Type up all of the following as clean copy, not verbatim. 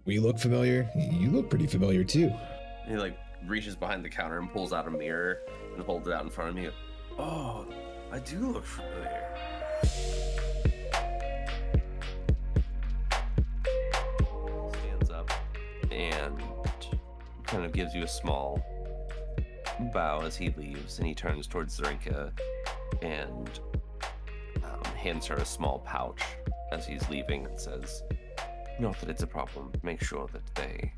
We look familiar. You look pretty familiar too. He like reaches behind the counter and pulls out a mirror and holds it out in front of me. Oh, I do look familiar. Stands up and kind of gives you a small bow as he leaves, and he turns towards Zrinka and hands her a small pouch as he's leaving and says, "Not that it's a problem. Make sure that they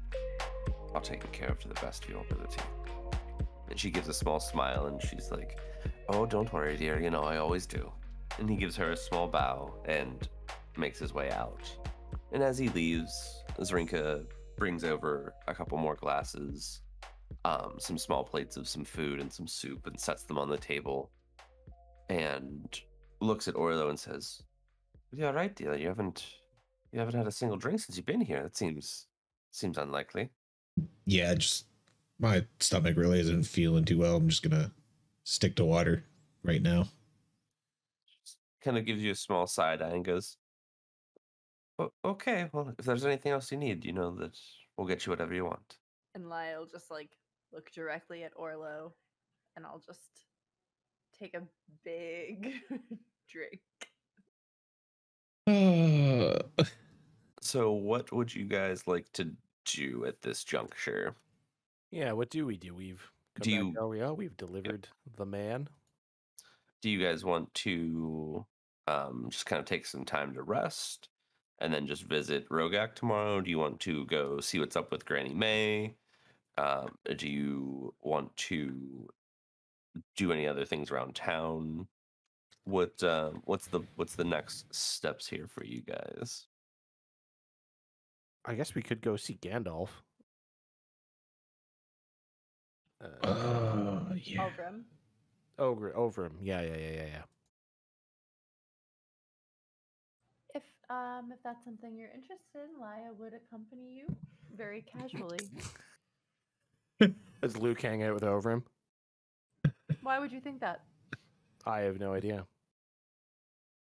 are taken care of to the best of your ability." And she gives a small smile and she's like, "Oh, don't worry, dear. You know, I always do." And he gives her a small bow and makes his way out. And as he leaves, Zrinka brings over a couple more glasses, some small plates of some food and some soup, and sets them on the table. And looks at Orlo and says, "Yeah, right, dear. You haven't had a single drink since you've been here. That seems unlikely." Yeah, just my stomach really isn't feeling too well. I'm just gonna stick to water right now. Just kind of gives you a small side eye and goes, Okay, well, if there's anything else you need, you know that we'll get you whatever you want." And Lia will just like look directly at Orlo, and I'll just take a big drink. So what would you guys like to do at this juncture? Yeah, what do? We've come back where we are. We've delivered the man. Do you guys want to just kind of take some time to rest and then just visit Rogak tomorrow? Do you want to go see what's up with Granny May? Do you want to do any other things around town? What's the next steps here for you guys? I guess we could go see Gandalf. Yeah. Over him. Yeah. If that's something you're interested in, Lia would accompany you very casually. Does Luke hang out with Overham? Why would you think that? I have no idea.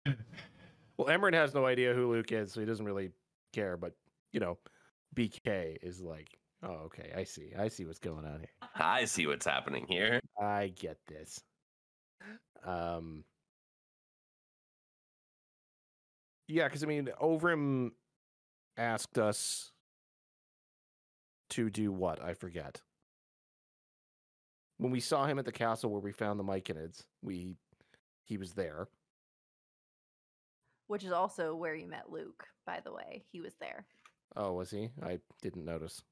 Well, Emmerin has no idea who Luke is, so he doesn't really care. But, you know, BK is like, oh, okay, I see what's going on here. I see what's happening here. I get this. Yeah, because I mean, Overham asked us to do what? I forget. When we saw him at the castle where we found the Myconids, he was there. Which is also where you met Luke, by the way. He was there. Oh, was he? I didn't notice.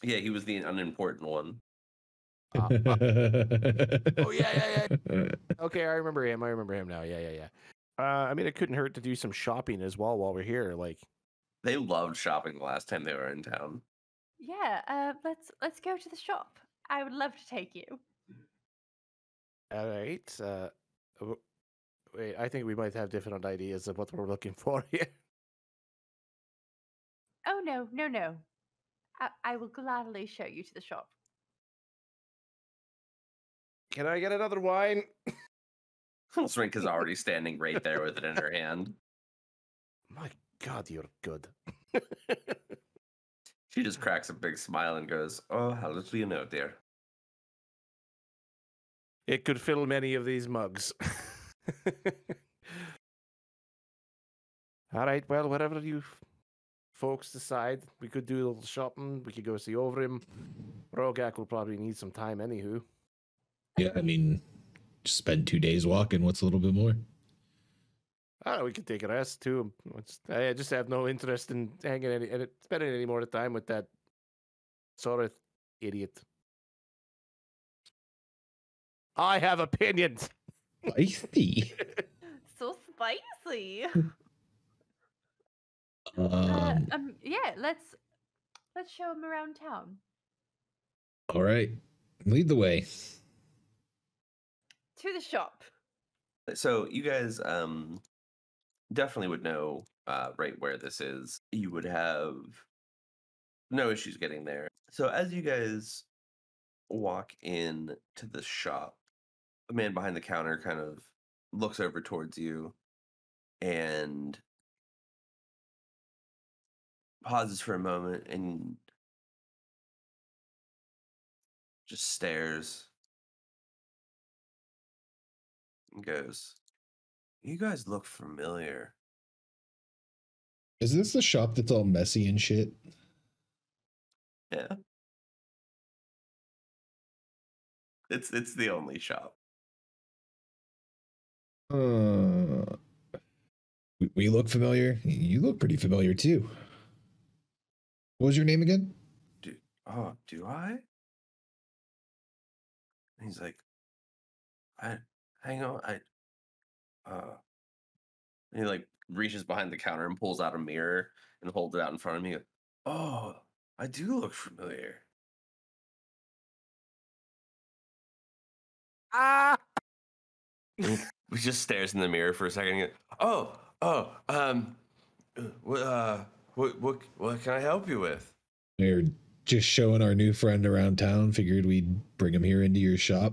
Yeah, he was the unimportant one. Oh yeah. Okay, I remember him now. Yeah. I mean, it couldn't hurt to do some shopping as well while we're here. Like, They loved shopping the last time they were in town. Yeah, let's go to the shop. I would love to take you. all right. Wait, I think we might have different ideas of what we're looking for here. Oh no. I will gladly show you to the shop. Can I get another wine? Zrinka's already standing right there with it in her hand. My God, you're good. She just cracks a big smile and goes, "Oh, how little you know, dear." It could fill many of these mugs. All right, well, whatever you folks decide, we could do a little shopping. We could go see Overham. Rogak will probably need some time, anywho. Yeah, I mean, just spend 2 days walking. What's a little bit more? We could take a rest too. I just have no interest in spending any more time with that Soreth idiot. I have opinions. Spicy. So spicy. Yeah, let's show him around town. All right, lead the way. To the shop. So you guys definitely would know right where this is. You would have no issues getting there. So as you guys walk in to the shop, a man behind the counter kind of looks over towards you and pauses for a moment and just stares and goes, "You guys look familiar." Is this the shop that's all messy and shit? Yeah. It's the only shop. We look familiar. You look pretty familiar too. What was your name again? Do I? And he's like, hang on, and he like reaches behind the counter and pulls out a mirror and holds it out in front of me. He goes, "Oh, I do look familiar." Ah! And he just stares in the mirror for a second. And he goes, what can I help you with? We're just showing our new friend around town. Figured we'd bring him here into your shop,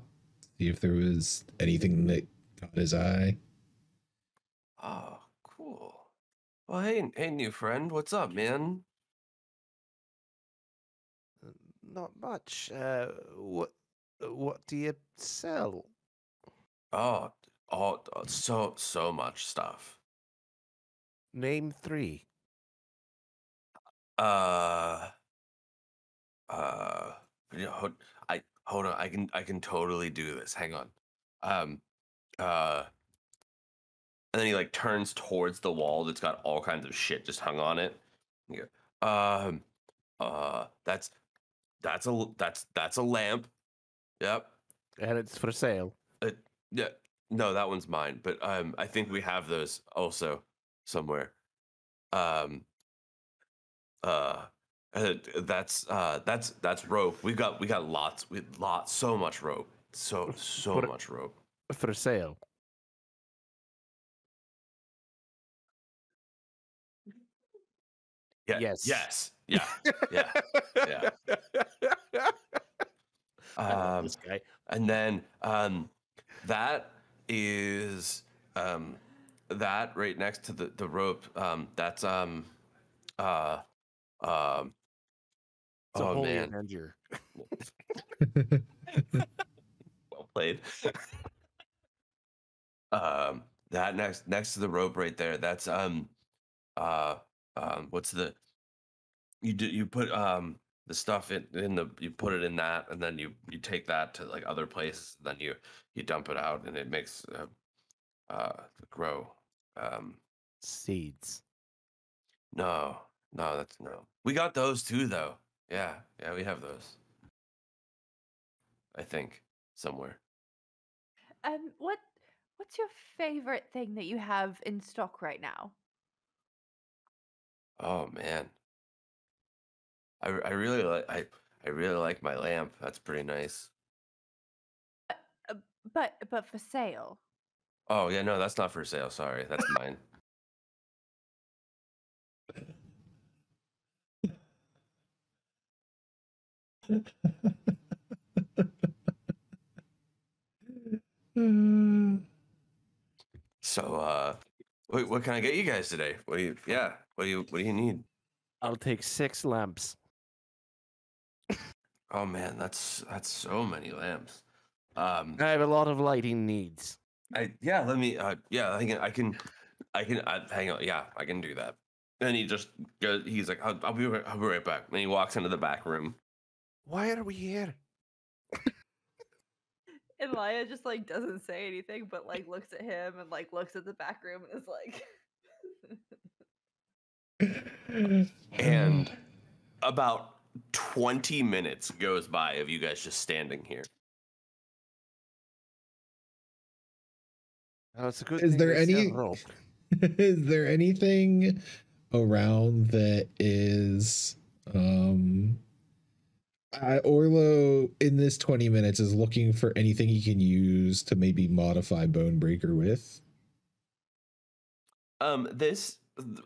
see if there was anything that caught his eye. Oh, cool. Well, hey, new friend, what's up, man? Not much. What do you sell? Oh, so much stuff. Name 3. You know, hold on. I can totally do this. Hang on. Um, uh, and then he like turns towards the wall that's got all kinds of shit just hung on it. You go, that's a lamp. Yep. And it's for sale. Yeah. No, that one's mine. But I think we have those also somewhere. That's rope. We got lots, so much rope. So much rope. For sale. Yeah. Yes. Yeah. Yeah. Yeah. I love this guy. And then that is that right next to the rope. That's It's a oh holy man, avenger. well played. That next to the rope right there. That's what's the you put the stuff in the you put it in that, and then you take that to like other places, then you dump it out and it makes grow. Seeds. No, that's no. We got those too though. Yeah, we have those. I think somewhere. What's your favorite thing that you have in stock right now? Oh man. I really like I really like my lamp. That's pretty nice. Uh, but for sale. Oh yeah, no, that's not for sale. Sorry, that's mine. So what can I get you guys today? What do you need? I'll take 6 lamps. Oh man, that's so many lamps. I have a lot of lighting needs. Let me I can hang on. Yeah, I can do that. And he just goes, he's like, I'll be right back. And he walks into the back room. Why are we here? And Lia just like doesn't say anything, but like looks at him and like looks at the back room and is like And about 20 minutes goes by of you guys just standing here. Oh, it's a good Is thing there they sell any rope. is there anything around that is Orlo in this 20 minutes is looking for anything he can use to maybe modify Bonebreaker with? This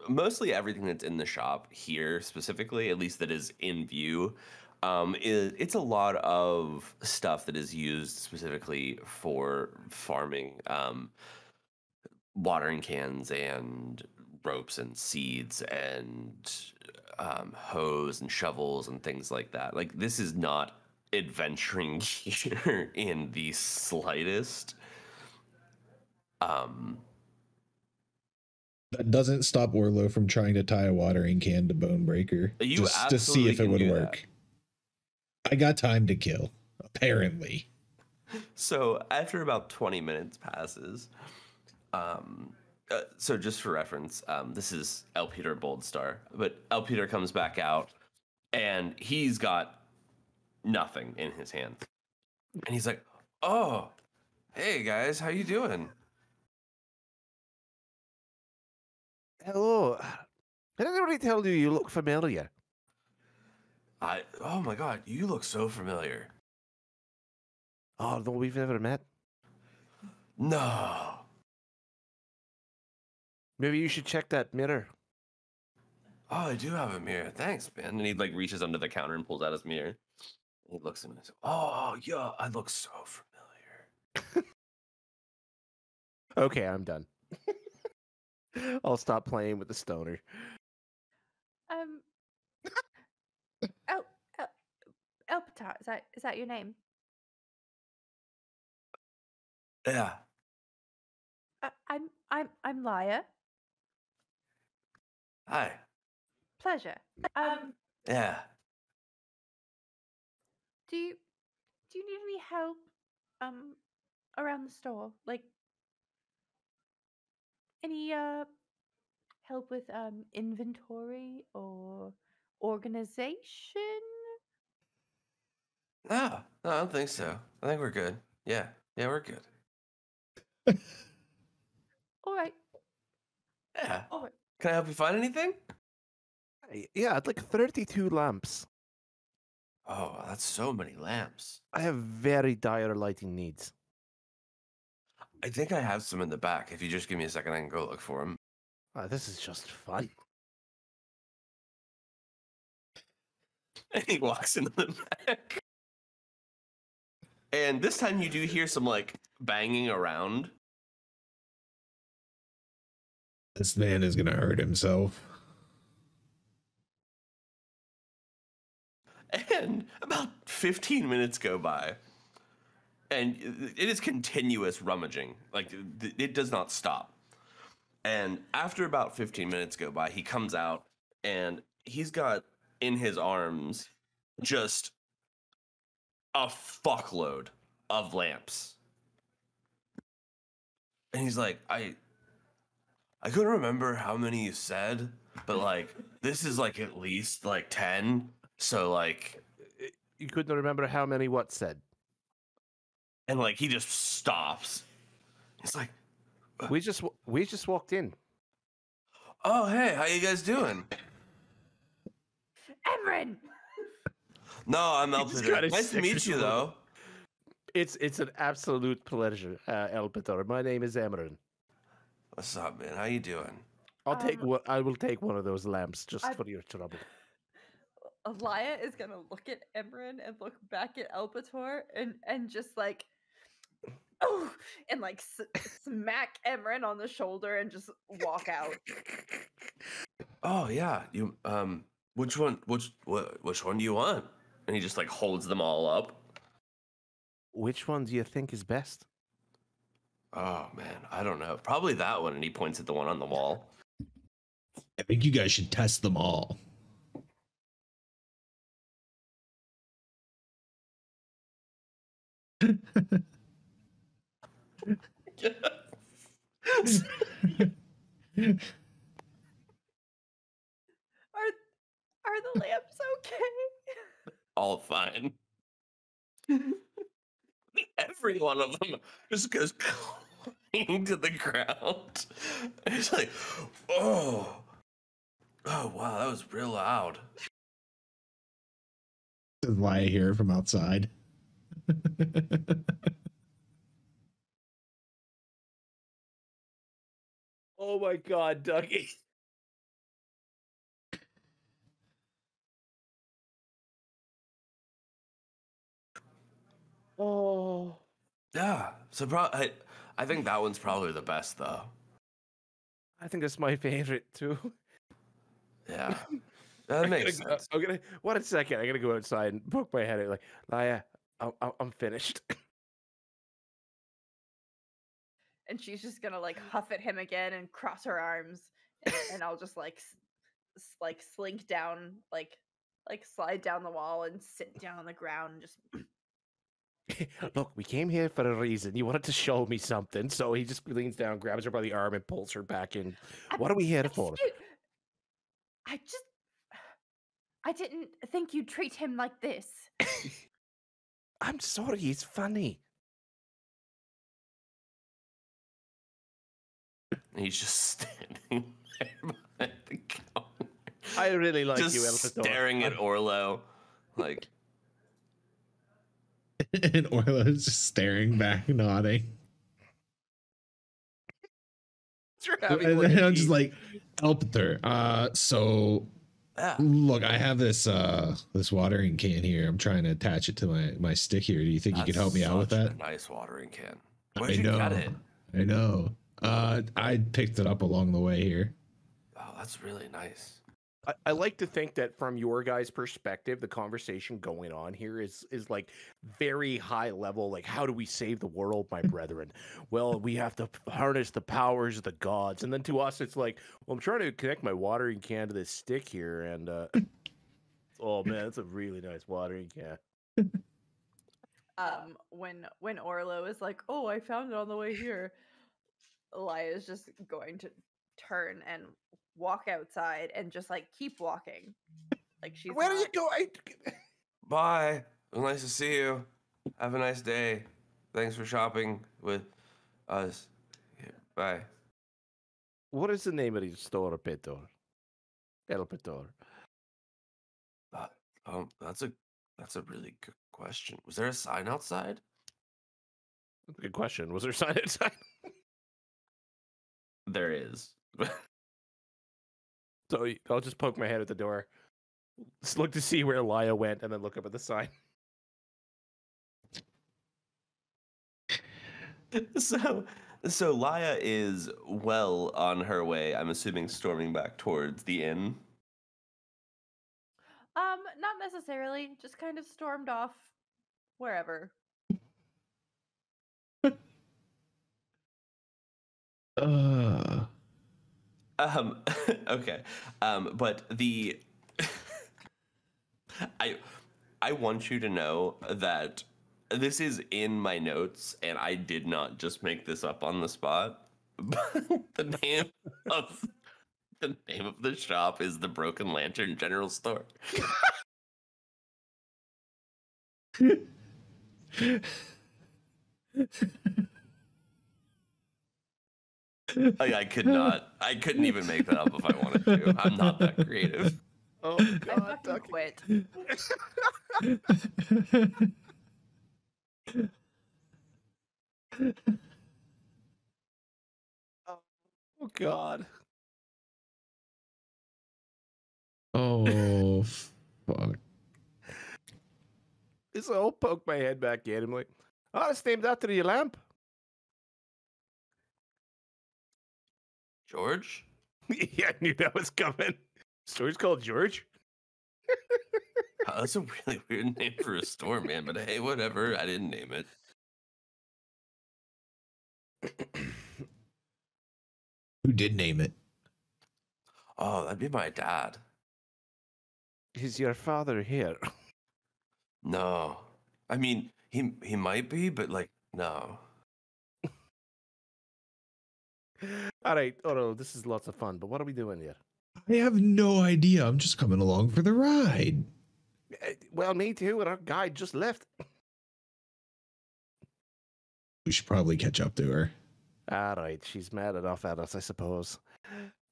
mostly everything that's in the shop here specifically, at least that is in view, it's a lot of stuff that is used specifically for farming, watering cans and ropes and seeds and hose and shovels and things like that. Like, this is not adventuring gear in the slightest. That doesn't stop Orlo from trying to tie a watering can to Bonebreaker You just to see absolutely if it can would do work. I got time to kill, apparently. So after about 20 minutes passes, so just for reference, this is Elpetor Boldstar, but Elpetor comes back out and he's got nothing in his hand. And he's like, "Oh, hey guys, how you doing?" Hello. Did anybody tell you you look familiar? Oh my god, you look so familiar. Oh, no, we've never met. No. Maybe you should check that mirror. Oh, I do have a mirror. Thanks, man. And he like reaches under the counter and pulls out his mirror. And he looks at me and says, "Oh, yeah, I look so familiar." Okay, I'm done. I'll stop playing with the stoner. Elpetor, is that your name? Yeah. I'm Lia. Hi. Pleasure. Yeah. Do you need any help around the store? Like any help with inventory or organization? No, I don't think so. I think we're good. Yeah, we're good. All right. Yeah. All right. Can I help you find anything? Yeah, I'd like 32 lamps. Oh, that's so many lamps. I have very dire lighting needs. I think I have some in the back. If you just give me a second, I can go look for them. This is just fun. And he walks into the back. And this time you do hear some like banging around. This man is gonna hurt himself. And about 15 minutes go by. And it is continuous rummaging. Like, it does not stop. And after about 15 minutes go by, he comes out and he's got in his arms just a fuckload of lamps. And he's like, I couldn't remember how many you said, but like, this is like at least like 10. So like, You couldn't remember how many what said? and like, he just stops. He's like, We just walked in. "Oh, hey, how you guys doing?" Emmerin! No, I'm He's got Elpetor. his Nice to meet you, secret though. It's an absolute pleasure, Elpetor. My name is Emmerin. What's up, man? How you doing? I will take one of those lamps just for your trouble. Lia is gonna look at Emmerin and look back at Elpetor and just like, oh, and like smack Emmerin on the shoulder and just walk out. Oh yeah, you which one do you want? And he just like holds them all up. Which one do you think is best? Oh man, I don't know. Probably that one. And he points at the one on the wall. I think you guys should test them all. Are the lamps okay? All fine. Every one of them just goes clang to the ground. It's like, oh wow, that was real loud. Does Lia hear it from outside? Oh my god, Ducky. Oh. Yeah, so I think that one's probably the best though. I think that's my favorite too. Yeah. That makes sense. I'm gonna. 1 second. I'm gonna go outside and poke my head out. Like, Lia, I'm finished. And she's just gonna like huff at him again and cross her arms, and I'll just like like slink down, like slide down the wall and sit down on the ground and just. Look, we came here for a reason. You wanted to show me something, so he just leans down, grabs her by the arm, and pulls her back in. What are we here for? I didn't think you'd treat him like this. I'm sorry, he's funny. He's just standing there behind the counter. I really like just you, Elpetor. Staring at Orlo, like. And Orlo's just staring back, nodding. And then I'm just like, Elpetor, so look, I have this this watering can here. I'm trying to attach it to my stick here. Do you think you could help me out with that? Nice watering can. Where'd you get it? I know. I picked it up along the way here. Oh, that's really nice. I like to think that from your guys' perspective, the conversation going on here is like very high level. Like, how do we save the world, my brethren? Well, we have to harness the powers of the gods. And then to us, it's like, well, I'm trying to connect my watering can to this stick here. And, oh man, that's a really nice watering can. When Orlo is like, oh, I found it on the way here, Lia is just going to turn and walk outside and just like keep walking. Like she's Where are you going? Bye. It was nice to see you. Have a nice day. Thanks for shopping with us. Yeah, bye. What is the name of the store, Elpetor? Elpetor. That's a really good question. Was there a sign outside? Good question. Was there a sign outside? There is. So I'll just poke my head at the door, just look to see where Lia went, and then look up at the sign. So Lia is well on her way, I'm assuming, storming back towards the inn. Not necessarily. Just kind of stormed off wherever. Okay. But the I want you to know that this is in my notes and I did not just make this up on the spot. But the name of the shop is the Broken Lantern General Store. I couldn't even make that up if I wanted to. I'm not that creative. Oh God, I fucking quit. Oh God. Oh fuck. So I'll poke my head back in. I'm like, oh, it's named after your lamp. George? Yeah, I knew that was coming. Store's called George. Oh, that's a really weird name for a store, man. But hey, whatever. I didn't name it. Who did name it? Oh, that'd be my dad. Is your father here? No. I mean, he might be, but like, no. All right. Oh no, this is lots of fun. But what are we doing here? I have no idea. I'm just coming along for the ride. Well, me too. And our guide just left. We should probably catch up to her. All right. She's mad enough at us, I suppose.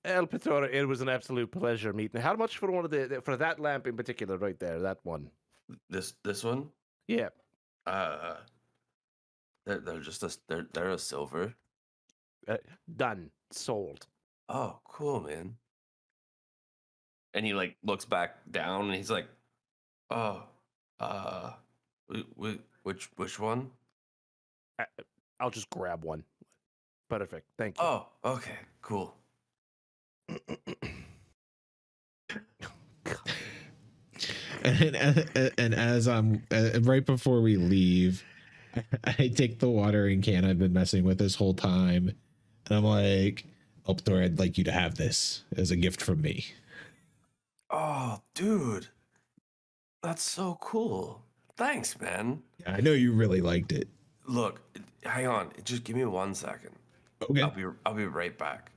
Elpetor, it was an absolute pleasure meeting. How much for one of for that lamp in particular, right there? That one. This one? Yeah. They're just they're a silver. Done. Sold. Oh, cool, man. And he like looks back down and he's like, oh, which one? I'll just grab one. Perfect. Thank you. Oh, okay, cool. God. and as I'm right before we leave, I take the watering can I've been messing with this whole time, and I'm like, Elpetor, I'd like you to have this as a gift from me. Oh, dude. That's so cool. Thanks, man. Yeah, I know you really liked it. Look, hang on. Just give me 1 second. Okay. I'll be right back.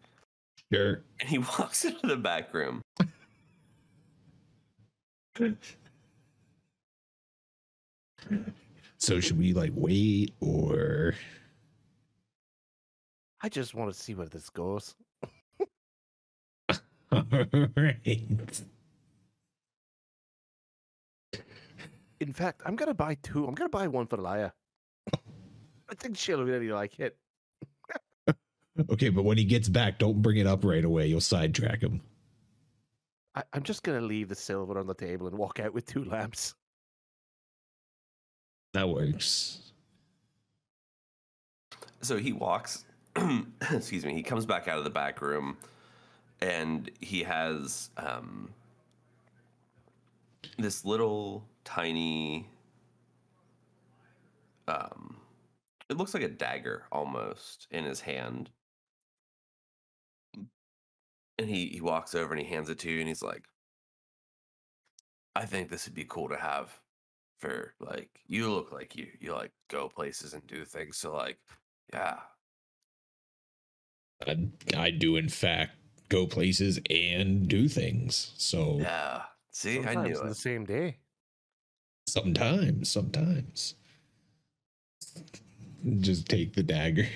Sure. And he walks into the back room. So should we like wait or? I just want to see where this goes. All right. In fact, I'm gonna buy 2. I'm gonna buy 1 for Lia. I think she'll really like it. Okay, but when he gets back, don't bring it up right away. You'll sidetrack him. I'm just gonna leave the silver on the table and walk out with 2 lamps. That works. So he walks, excuse me, he comes back out of the back room, and he has this little tiny, it looks like a dagger almost in his hand. And he walks over and he hands it to you, and he's like, I think this would be cool to have for, like, you look like you like go places and do things. So, like, yeah. I do, in fact, go places and do things. So Yeah. See, Sometimes I knew on it. the same day. sometimes. Just take the dagger.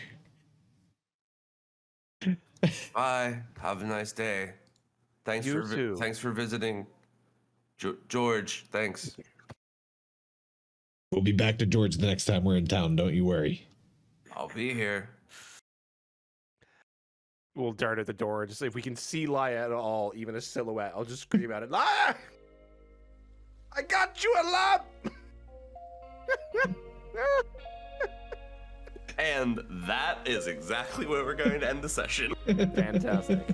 Bye. Have a nice day. Thanks You too. thanks for visiting, George. Thanks. We'll be back to George the next time we're in town. Don't you worry. I'll be here. We'll dart at the door. Just if we can see Lia at all, even a silhouette, I'll just scream at it. Lia! I got you a lamp! And that is exactly where we're going to end the session. Fantastic.